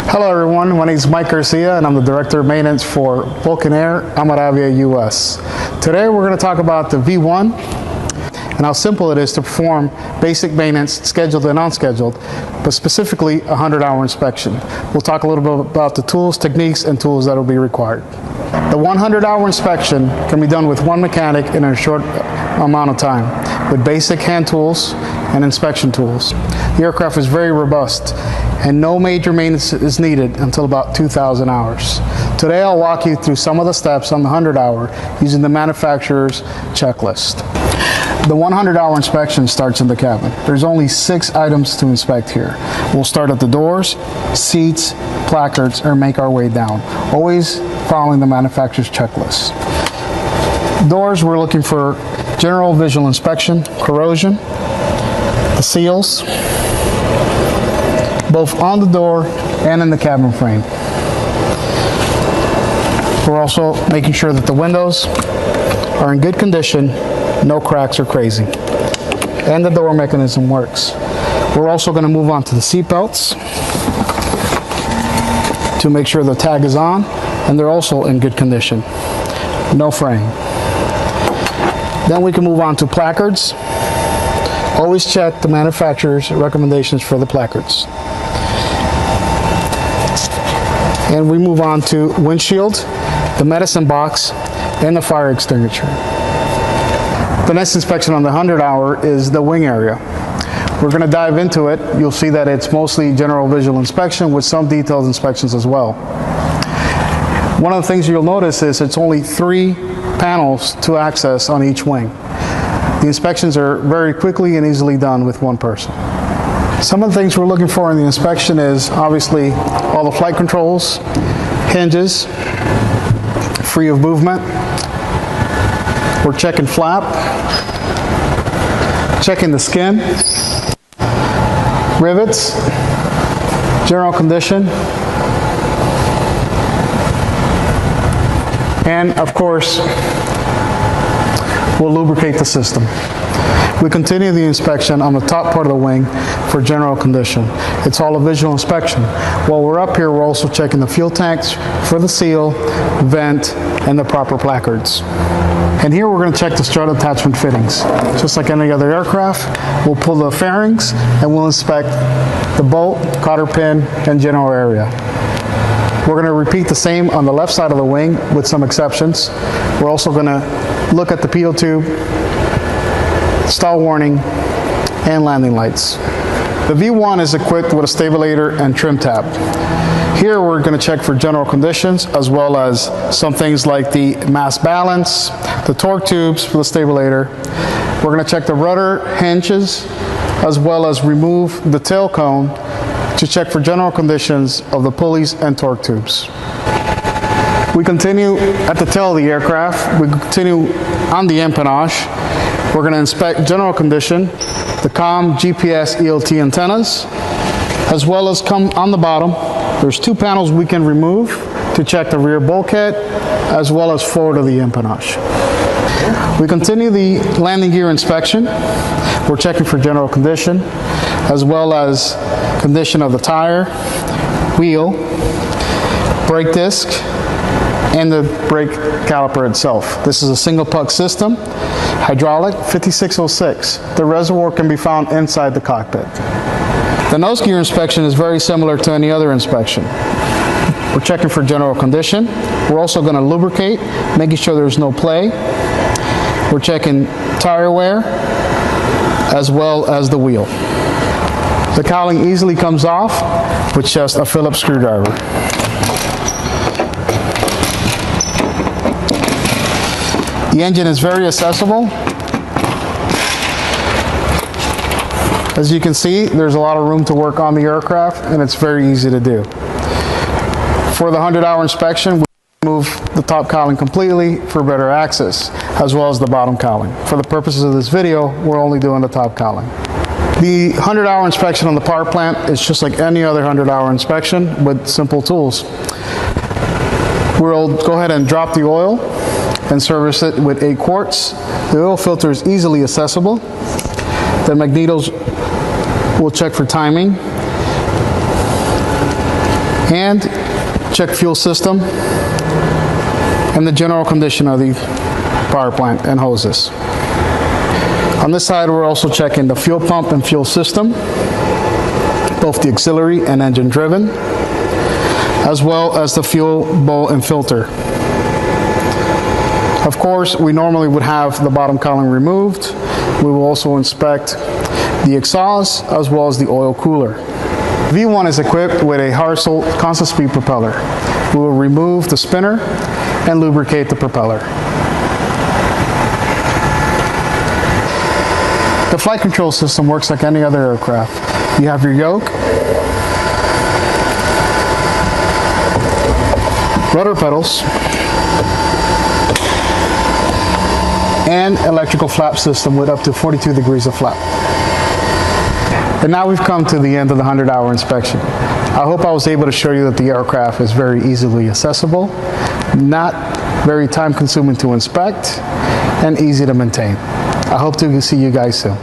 Hello everyone, my name is Mike Garcia and I'm the Director of Maintenance for Vulcanair, Amaravia, US. Today we're going to talk about the V1 and how simple it is to perform basic maintenance, scheduled and unscheduled, but specifically a 100-hour inspection. We'll talk a little bit about the tools, techniques, and tools that will be required. The 100-hour inspection can be done with one mechanic in a short amount of time with basic hand tools and inspection tools. The aircraft is very robust and no major maintenance is needed until about 2,000 hours. Today I'll walk you through some of the steps on the 100-hour using the manufacturer's checklist. The 100-hour inspection starts in the cabin. There's only 6 items to inspect here. We'll start at the doors, seats, placards, or make our way down, always following the manufacturer's checklist. Doors, we're looking for general visual inspection, corrosion, the seals, both on the door and in the cabin frame. We're also making sure that the windows are in good condition, no cracks or crazy, and the door mechanism works. We're also going to move on to the seat belts to make sure the tag is on and they're also in good condition, no fraying. Then we can move on to placards. Always check the manufacturer's recommendations for the placards. And we move on to windshield, the medicine box, and the fire extinguisher. The next inspection on the 100-hour is the wing area. We're going to dive into it. You'll see that it's mostly general visual inspection with some detailed inspections as well. One of the things you'll notice is it's only 3 panels to access on each wing. The inspections are very quickly and easily done with one person. Some of the things we're looking for in the inspection is obviously all the flight controls, hinges, free of movement. We're checking flap, checking the skin, rivets, general condition, and of course, we'll lubricate the system. We continue the inspection on the top part of the wing for general condition. It's all a visual inspection. While we're up here, we're also checking the fuel tanks for the seal, vent, and the proper placards. And here we're going to check the strut attachment fittings. Just like any other aircraft, we'll pull the fairings and we'll inspect the bolt, cotter pin, and general area. We're going to repeat the same on the left side of the wing with some exceptions. We're also going to look at the pitot tube, stall warning, and landing lights. The V1 is equipped with a stabilator and trim tab. Here we're going to check for general conditions as well as some things like the mass balance, the torque tubes for the stabilator. We're going to check the rudder hinges as well as remove the tail cone to check for general conditions of the pulleys and torque tubes. We continue at the tail of the aircraft. We continue on the empennage. We're going to inspect general condition, the COM, GPS, ELT antennas, as well as come on the bottom. There's 2 panels we can remove to check the rear bulkhead as well as forward of the empennage. We continue the landing gear inspection. We're checking for general condition as well as condition of the tire, wheel, brake disc, and the brake caliper itself. This is a single puck system, hydraulic 5606. The reservoir can be found inside the cockpit. The nose gear inspection is very similar to any other inspection. We're checking for general condition. We're also going to lubricate, making sure there's no play. We're checking tire wear as well as the wheel. The cowling easily comes off with just a Phillips screwdriver. The engine is very accessible. As you can see, there's a lot of room to work on the aircraft and it's very easy to do. For the 100-hour inspection, we remove the top cowling completely for better access, as well as the bottom cowling. For the purposes of this video, we're only doing the top cowling. The 100-hour inspection on the power plant is just like any other 100-hour inspection with simple tools. We'll go ahead and drop the oil and service it with 8 quarts. The oil filter is easily accessible. The magnetos will check for timing. and check fuel system and the general condition of the power plant and hoses. On this side, we're also checking the fuel pump and fuel system, both the auxiliary and engine driven, as well as the fuel bowl and filter. Of course, we normally would have the bottom cowling removed. We will also inspect the exhaust as well as the oil cooler. V1 is equipped with a Harsel constant speed propeller. We will remove the spinner and lubricate the propeller. The flight control system works like any other aircraft. You have your yoke, rudder pedals, and electrical flap system with up to 42 degrees of flap. And now we've come to the end of the 100-hour inspection. I hope I was able to show you that the aircraft is very easily accessible, not very time consuming to inspect, and easy to maintain. I hope to see you guys soon.